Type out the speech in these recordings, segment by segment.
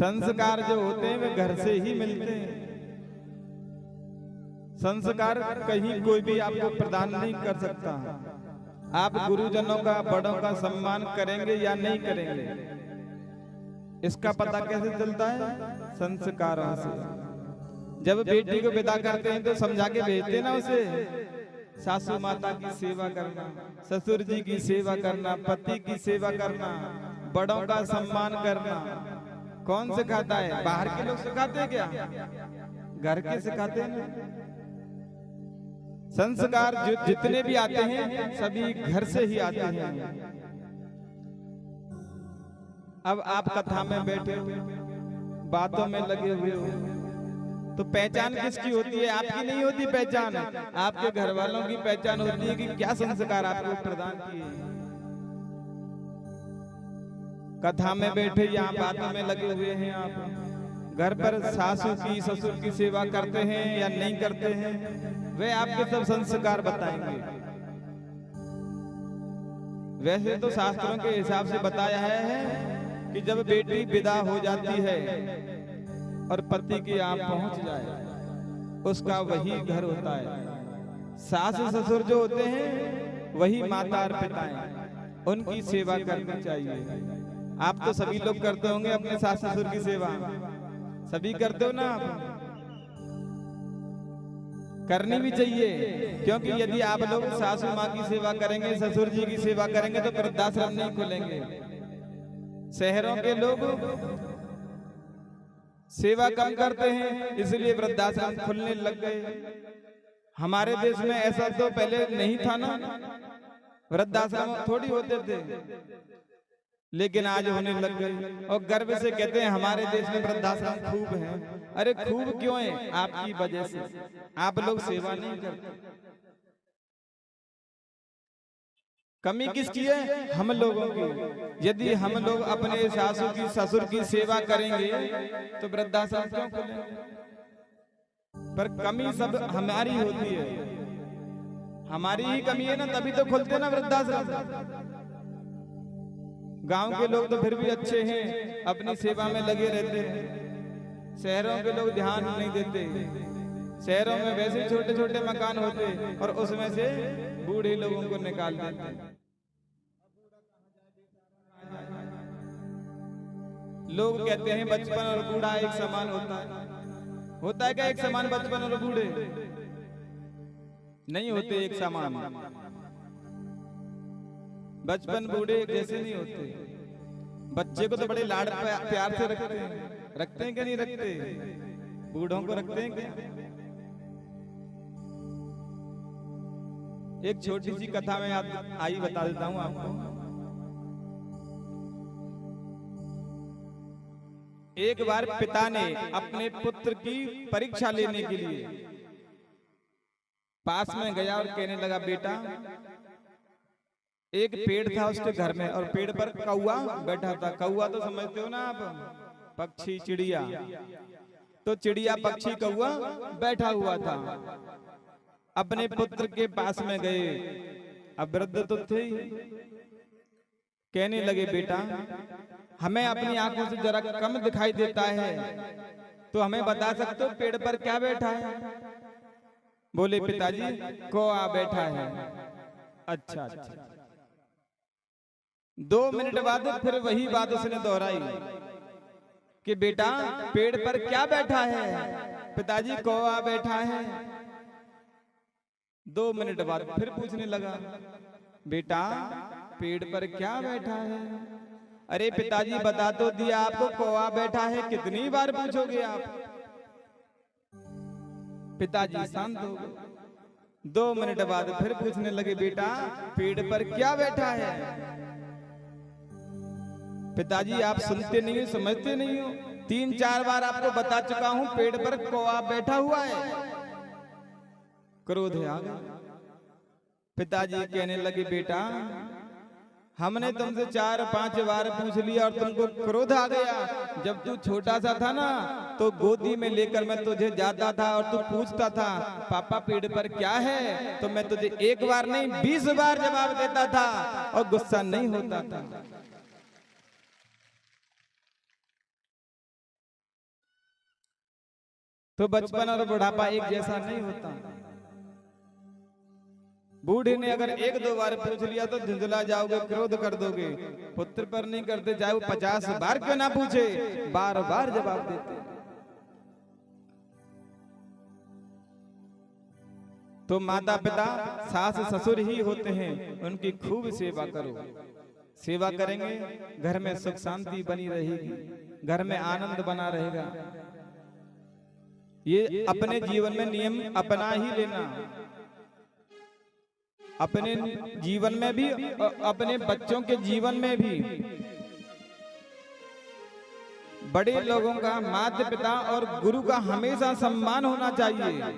संस्कार जो होते हैं वे घर से ही मिलते हैं। संस्कार कहीं कोई भी आपको प्रदान नहीं कर सकता। आप गुरुजनों का, बड़ों का सम्मान करेंगे या नहीं करेंगे, इसका पता कैसे चलता है? संस्कारों से। जब बेटी को विदा करते हैं तो समझा के भेजते हैं ना उसे, सासू माता की सेवा करना, ससुर जी की सेवा करना, पति की सेवा करना, बड़ों का सम्मान करना। कौन सिखाता है? बाहर के लोग सिखाते हैं क्या? घर के सिखाते हैं ना। संस्कार जितने भी आते हैं सभी घर से ही आते हैं। अब आप कथा में बैठे हो, बातों में लगे हुए हो, तो पहचान किसकी होती है? आपकी नहीं होती पहचान, आपके घर वालों की पहचान होती है कि क्या संस्कार आपको प्रदान किए। कथा में बैठे या बातों में लगे हुए हैं, आप घर पर सासू की, ससुर की सेवा करते हैं या नहीं करते हैं, वे आपके सब संस्कार बताएंगे। वैसे तो शास्त्रों के हिसाब से बताया है कि जब बेटी विदा हो जाती है और पति के यहाँ पहुंच जाए, उसका वही घर होता है। सास ससुर जो होते हैं वही माता और पिता हैं, उनकी सेवा करनी चाहिए। आप तो सभी लोग करते होंगे अपने सास ससुर की सेवा, सभी करते हो ना आप? करनी भी चाहिए, क्योंकि यदि आप लोग सासू माँ की सेवा करेंगे, ससुर जी की सेवा करेंगे तो वृद्धाश्रम नहीं खुलेंगे। शहरों के लोग सेवा कम करते हैं, इसलिए वृद्धाश्रम खुलने लग गए। हमारे देश में ऐसा तो पहले नहीं था ना, वृद्धाश्रम थोड़ी होते थे, लेकिन आज होने लग गए। और गर्व से कहते हैं हमारे देश में वृद्धाश्रम खूब है। अरे खूब क्यों है? आपकी वजह से। आप लोग सेवा नहीं करते। कमी किसकी है? हम लोगों की। यदि हम लोग अपने सासू की, ससुर की सेवा करेंगे तो वृद्धाश्रम क्यों खुलेंगे? पर कमी सब हमारी होती है, हमारी ही कमी है ना, तभी तो खुलते ना वृद्धाश्रम। गांव के लोग तो फिर भी अच्छे हैं, अपनी सेवा में लगे रहते हैं। शहरों के लोग ध्यान नहीं देते। शहरों में वैसे छोटे छोटे मकान होते और उसमें से बूढ़े लोगों को निकाल देते। लोग कहते हैं बचपन और बूढ़ा एक समान होता है। होता है क्या एक समान बचपन और बूढ़े? नहीं होते एक समान। बचपन बूढ़े एक जैसे नहीं होते। बच्चे को तो बड़े लाड प्यार से रखते हैं क्या नहीं रखते? बूढ़ों को रखते हैं क्या? एक छोटी सी कथा में आई बता देता हूं आपको। एक बार पिता ने अपने पुत्र की परीक्षा लेने के लिए पास में गया और कहने लगा, बेटा, एक पेड़ था उसके घर में और पेड़ पर कौवा बैठा था। कौवा तो समझते हो ना आप, पक्षी, चिड़िया। तो चिड़िया, पक्षी, कौवा बैठा हुआ था। अपने पुत्र के पास में गए, अब वृद्ध तो थे ही, कहने लगे, बेटा, हमें अपनी आंखों से जरा कम दिखाई देता है, तो हमें बता सकते हो पेड़ पर क्या बैठा है? बोले, पिताजी, कौवा बैठा है। अच्छा अच्छा। 2 मिनट बाद फिर वही बात उसने दोहराई कि बेटा, पेड़ पर क्या बैठा है? पिताजी, कौवा बैठा है। 2 मिनट बाद फिर पूछने लगा, बेटा, पेड़ पर क्या बैठा है? अरे पिताजी, बता तो दिया आपको, कौवा बैठा है, कितनी बार पूछोगे आप? पिताजी शांत हो गए। 2 मिनट बाद फिर पूछने लगे, बेटा, पेड़ पर क्या बैठा है? पिताजी, आप सुनते नहीं हो, समझते नहीं हो। 3-4 बार आपको बता चुका हूं, पेड़ पर कौवा बैठा हुआ है। क्रोध आ गया। पिताजी कहने लगे, बेटा, हमने तुमसे 4-5 बार पूछ लिया और तुमको क्रोध आ गया। जब तू छोटा सा था ना, तो गोदी में लेकर मैं तुझे जाता था और तू पूछता था, पापा पेड़ पर क्या है? तो मैं तुझे 1 बार नहीं 20 बार जवाब देता था और गुस्सा नहीं होता था। तो बचपन और बुढ़ापा एक जैसा नहीं होता। बूढ़े ने अगर एक दो बार पूछ लिया तो झुंझला जाओगे, क्रोध कर दोगे। पुत्र पर नहीं करते, चाहे वो 50 बार क्यों ना पूछे, बार बार जवाब देते। तो माता पिता सास ससुर ही होते हैं, उनकी खूब सेवा करो। सेवा करेंगे घर में सुख शांति बनी रहेगी, घर में आनंद बना रहेगा। ये अपने जीवन में नियम अपना ही लेना, अपने जीवन में भी अपने बच्चों के जीवन में भी। बड़े लोगों का, माता पिता और गुरु का हमेशा सम्मान होना चाहिए।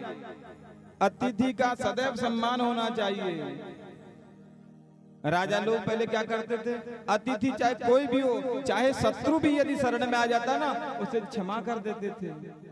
अतिथि का सदैव सम्मान होना चाहिए। राजा लोग पहले क्या करते थे, अतिथि चाहे कोई भी हो, चाहे शत्रु भी यदि शरण में आ जाता ना, उसे क्षमा कर देते थे।